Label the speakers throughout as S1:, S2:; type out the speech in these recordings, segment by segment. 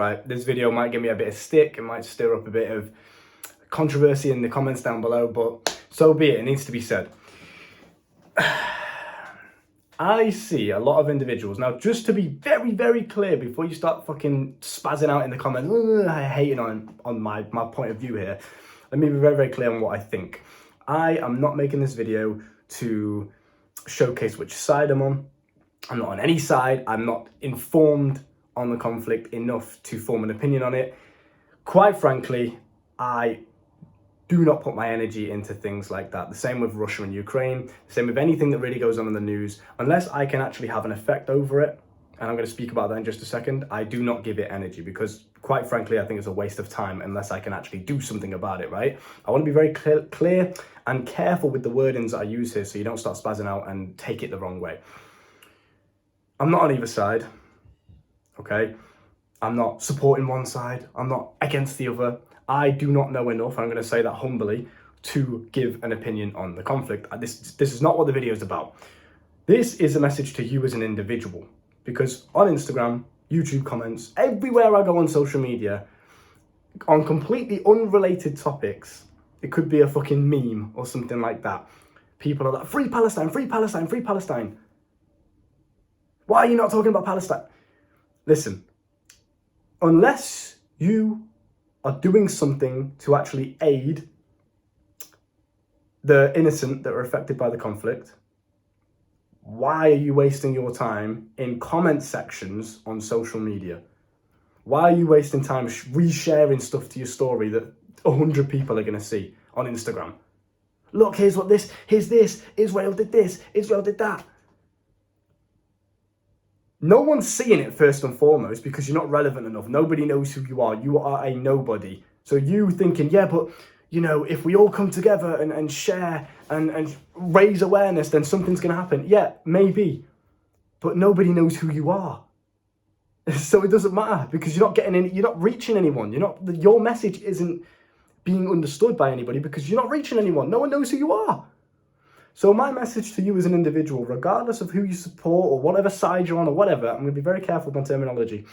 S1: right? This video might give me a bit of stick, it might stir up a bit of controversy in the comments down below, but so be it, it needs to be said. I see a lot of individuals, now just to be very, very clear before you start fucking spazzing out in the comments, hating on my point of view here, let me be very, very clear on what I think. I am not making this video to showcase which side I'm on. I'm not on any side. I'm not informed on the conflict enough to form an opinion on it. Quite frankly, I do not put my energy into things like that. The same with Russia and Ukraine, the same with anything that really goes on in the news. Unless I can actually have an effect over it, and I'm going to speak about that in just a second, I do not give it energy because, quite frankly, I think it's a waste of time unless I can actually do something about it, right? I want to be very clear and careful with the wordings that I use here so you don't start spazzing out and take it the wrong way. I'm not on either side, okay? I'm not supporting one side. I'm not against the other. I do not know enough, I'm going to say that humbly, to give an opinion on the conflict. This is not what the video is about. This is a message to you as an individual, because on Instagram, YouTube comments, everywhere I go on social media, on completely unrelated topics, it could be a fucking meme or something like that. People are like, free Palestine, free Palestine, free Palestine. Why are you not talking about Palestine? Listen, unless you are doing something to actually aid the innocent that are affected by the conflict, why are you wasting your time in comment sections on social media? Why are you wasting time resharing stuff to your story that 100 people are going to see on Instagram? Look, here's this, Israel did this, Israel did that. No one's seeing it first and foremost because you're not relevant enough. Nobody knows who you are. You are a nobody. So you thinking, yeah, but, you know, if we all come together and share and raise awareness, then something's going to happen. Yeah, maybe. But nobody knows who you are. So it doesn't matter because you're not reaching anyone. Your message isn't being understood by anybody because you're not reaching anyone. No one knows who you are. So my message to you as an individual, regardless of who you support or whatever side you're on or whatever, I'm going to be very careful with my terminology.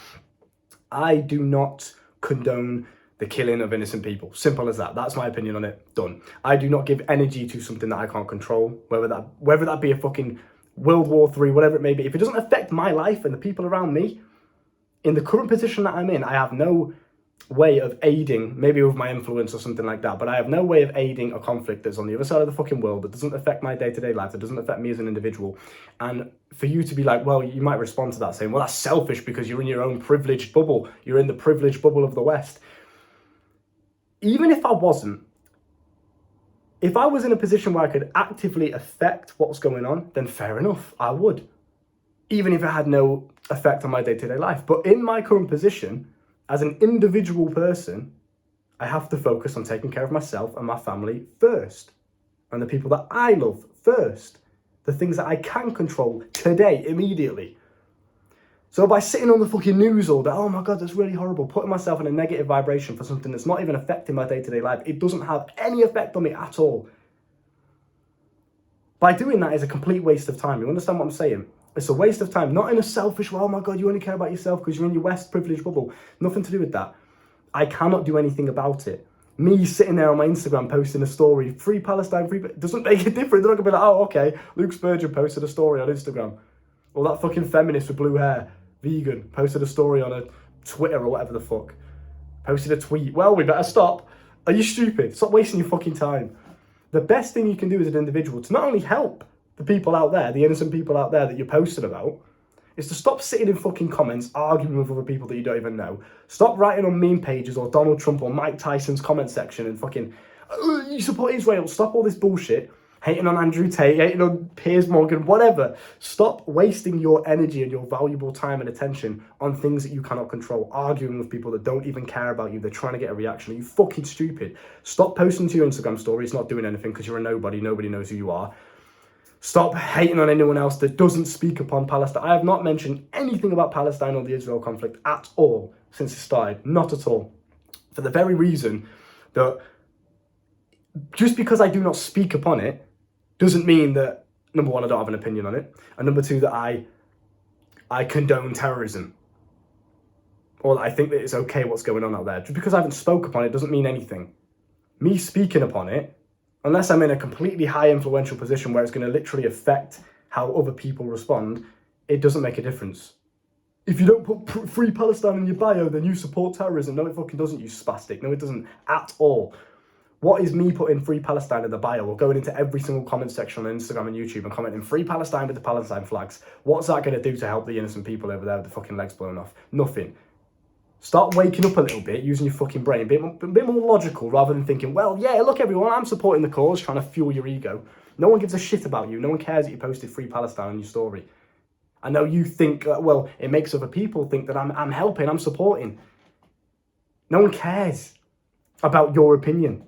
S1: I do not condone the killing of innocent people. Simple as that. That's my opinion on it. Done. I do not give energy to something that I can't control, whether that be a fucking World War III, whatever it may be. If it doesn't affect my life and the people around me, in the current position that I'm in, I have no way of aiding, maybe with my influence or something like that, but I have no way of aiding a conflict that's on the other side of the fucking world, that doesn't affect my day-to-day life, that doesn't affect me as an individual. And for you to be like, well, you might respond to that saying, well, that's selfish because you're in your own privileged bubble. You're in the privileged bubble of the West. Even if I wasn't, if I was in a position where I could actively affect what's going on, then fair enough, I would. Even if it had no effect on my day-to-day life. But in my current position, as an individual person, I have to focus on taking care of myself and my family first. And the people that I love first. The things that I can control today, immediately. So by sitting on the fucking news all day, oh my God, that's really horrible, putting myself in a negative vibration for something that's not even affecting my day-to-day life, it doesn't have any effect on me at all. By doing that is a complete waste of time. You understand what I'm saying? It's a waste of time, not in a selfish way, oh my God, you only care about yourself because you're in your West privileged bubble. Nothing to do with that. I cannot do anything about it. Me sitting there on my Instagram posting a story, free Palestine, free, doesn't make a difference. They're not going to be like, oh, okay, Luke Spurgeon posted a story on Instagram. Or that fucking feminist with blue hair, vegan, posted a story on a Twitter or whatever the fuck. Posted a tweet. Well, we better stop. Are you stupid? Stop wasting your fucking time. The best thing you can do as an individual to not only help the people out there, the innocent people out there that you're posting about, is to stop sitting in fucking comments arguing with other people that you don't even know. Stop writing on meme pages or Donald Trump or Mike Tyson's comment section and fucking, you support Israel. Stop all this bullshit. Hating on Andrew Tate, hating on Piers Morgan, whatever. Stop wasting your energy and your valuable time and attention on things that you cannot control. Arguing with people that don't even care about you. They're trying to get a reaction. Are you fucking stupid? Stop posting to your Instagram stories, not doing anything because you're a nobody. Nobody knows who you are. Stop hating on anyone else that doesn't speak upon Palestine. I have not mentioned anything about Palestine or the Israel conflict at all since it started. Not at all. For the very reason that just because I do not speak upon it doesn't mean that, number one, I don't have an opinion on it. And number two, that I condone terrorism. or that I think that it's okay what's going on out there. Just because I haven't spoke upon it doesn't mean anything. Me speaking upon it, unless I'm in a completely high influential position where it's going to literally affect how other people respond, it doesn't make a difference. If you don't put Free Palestine in your bio, then you support terrorism. No, it fucking doesn't, you spastic. No, it doesn't at all. What is me putting Free Palestine in the bio or going into every single comment section on Instagram and YouTube and commenting Free Palestine with the Palestine flags? What's that going to do to help the innocent people over there with the fucking legs blown off? Nothing. Start waking up a little bit, using your fucking brain, a bit more logical, rather than thinking, well, yeah, look everyone, I'm supporting the cause, trying to fuel your ego. No one gives a shit about you. No one cares that you posted Free Palestine on your story. I know you think, well, it makes other people think that I'm helping, I'm supporting. No one cares about your opinion.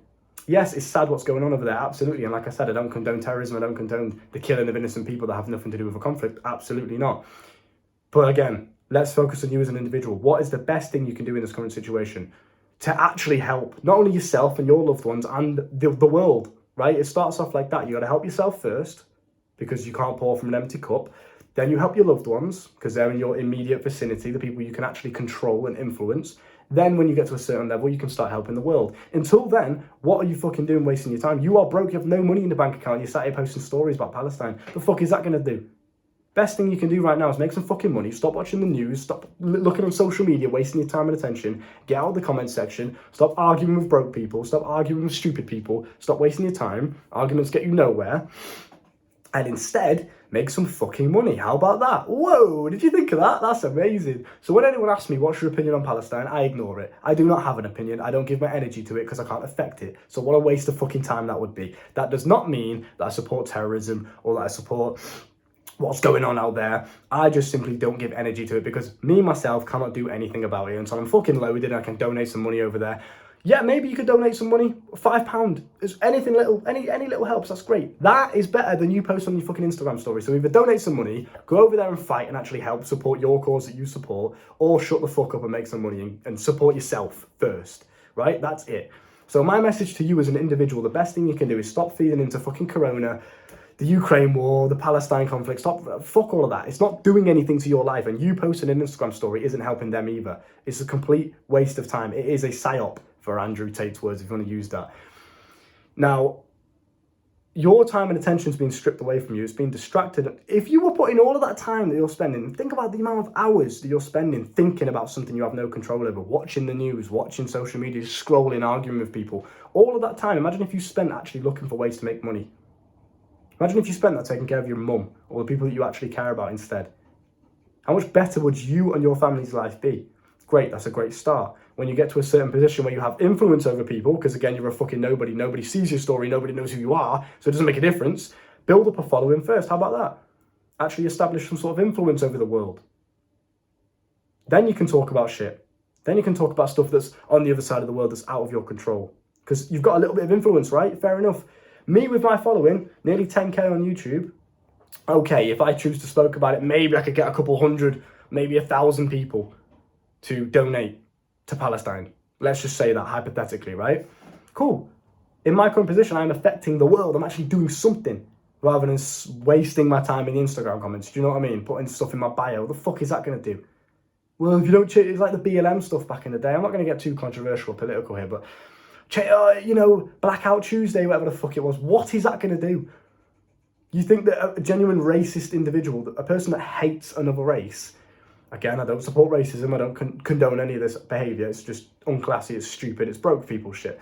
S1: Yes, it's sad what's going on over there, absolutely. And like I said, I don't condone terrorism. I don't condone the killing of innocent people that have nothing to do with a conflict. Absolutely not. But again, let's focus on you as an individual. What is the best thing you can do in this current situation to actually help not only yourself and your loved ones and the world, right? It starts off like that. You got to help yourself first because you can't pour from an empty cup. Then you help your loved ones because they're in your immediate vicinity, the people you can actually control and influence. Then when you get to a certain level, you can start helping the world. Until then, what are you fucking doing wasting your time? You are broke, you have no money in the bank account, you're sat here posting stories about Palestine. The fuck is that going to do? Best thing you can do right now is make some fucking money, stop watching the news, stop looking on social media, wasting your time and attention, get out of the comment section, stop arguing with broke people, stop arguing with stupid people, stop wasting your time, arguments get you nowhere, and instead, make some fucking money. How about that? Whoa, did you think of that? That's amazing. So when anyone asks me, what's your opinion on Palestine? I ignore it. I do not have an opinion. I don't give my energy to it because I can't affect it. So what a waste of fucking time that would be. That does not mean that I support terrorism or that I support what's going on out there. I just simply don't give energy to it because me, myself, cannot do anything about it until I'm fucking loaded and I can donate some money over there. Yeah, maybe you could donate some money, £5. It's anything little, any little helps, that's great. That is better than you post on your fucking Instagram story. So either donate some money, go over there and fight and actually help support your cause that you support, or shut the fuck up and make some money and support yourself first, right? That's it. So my message to you as an individual, the best thing you can do is stop feeding into fucking Corona, the Ukraine war, the Palestine conflict, fuck all of that. It's not doing anything to your life, and you posting an Instagram story isn't helping them either. It's a complete waste of time. It is a psyop, for Andrew Tate's words, if you want to use that. Now, your time and attention's been stripped away from you. It's been distracted. If you were putting all of that time that you're spending, think about the amount of hours that you're spending thinking about something you have no control over, watching the news, watching social media, scrolling, arguing with people. All of that time, imagine if you spent actually looking for ways to make money. Imagine if you spent that taking care of your mum or the people that you actually care about instead. How much better would you and your family's life be? Great, that's a great start. When you get to a certain position where you have influence over people, because again, you're a fucking nobody, nobody sees your story, nobody knows who you are, so it doesn't make a difference, build up a following first. How about that? Actually establish some sort of influence over the world. Then you can talk about shit. Then you can talk about stuff that's on the other side of the world that's out of your control. Because you've got a little bit of influence, right? Fair enough. Me with my following, nearly 10k on YouTube, okay, if I choose to spoke about it, maybe I could get a couple hundred, maybe 1,000 people to donate to Palestine. Let's just say that hypothetically, right? Cool. In my current position, I'm affecting the world. I'm actually doing something rather than wasting my time in the Instagram comments. Do you know what I mean? Putting stuff in my bio. What the fuck is that going to do? Well, if you don't check, it's like the BLM stuff back in the day. I'm not going to get too controversial or political here, but Blackout Tuesday, whatever the fuck it was. What is that going to do? You think that a genuine racist individual, a person that hates another race, again, I don't support racism, I don't condone any of this behaviour, it's just unclassy, it's stupid, it's broke people shit.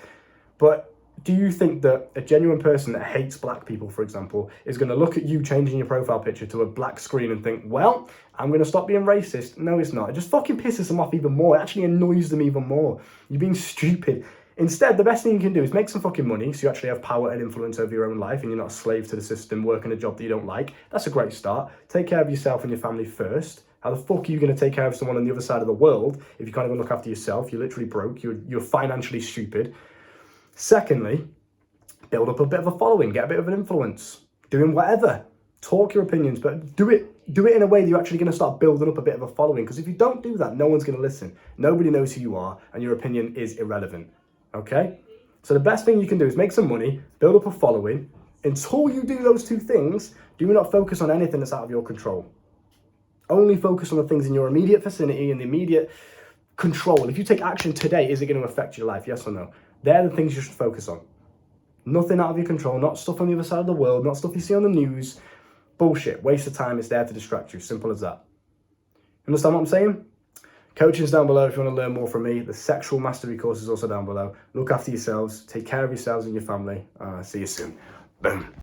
S1: But do you think that a genuine person that hates black people, for example, is going to look at you changing your profile picture to a black screen and think, well, I'm going to stop being racist? No, it's not. It just fucking pisses them off even more. It actually annoys them even more. You're being stupid. Instead, the best thing you can do is make some fucking money so you actually have power and influence over your own life and you're not a slave to the system working a job that you don't like. That's a great start. Take care of yourself and your family first. How the fuck are you going to take care of someone on the other side of the world if you can't even look after yourself? You're literally broke. You're financially stupid. Secondly, build up a bit of a following. Get a bit of an influence. Doing whatever. Talk your opinions, but do it in a way that you're actually going to start building up a bit of a following. Because if you don't do that, no one's going to listen. Nobody knows who you are and your opinion is irrelevant. Okay? So the best thing you can do is make some money, build up a following. Until you do those two things, do not focus on anything that's out of your control. Only focus on the things in your immediate vicinity, in the immediate control. If you take action today, is it going to affect your life? Yes or no? They're the things you should focus on. Nothing out of your control, not stuff on the other side of the world, not stuff you see on the news. Bullshit, waste of time. It's there to distract you. Simple as that. Understand what I'm saying? Coaching's down below if you want to learn more from me. The sexual mastery course is also down below. Look after yourselves. Take care of yourselves and your family. See you soon. Boom.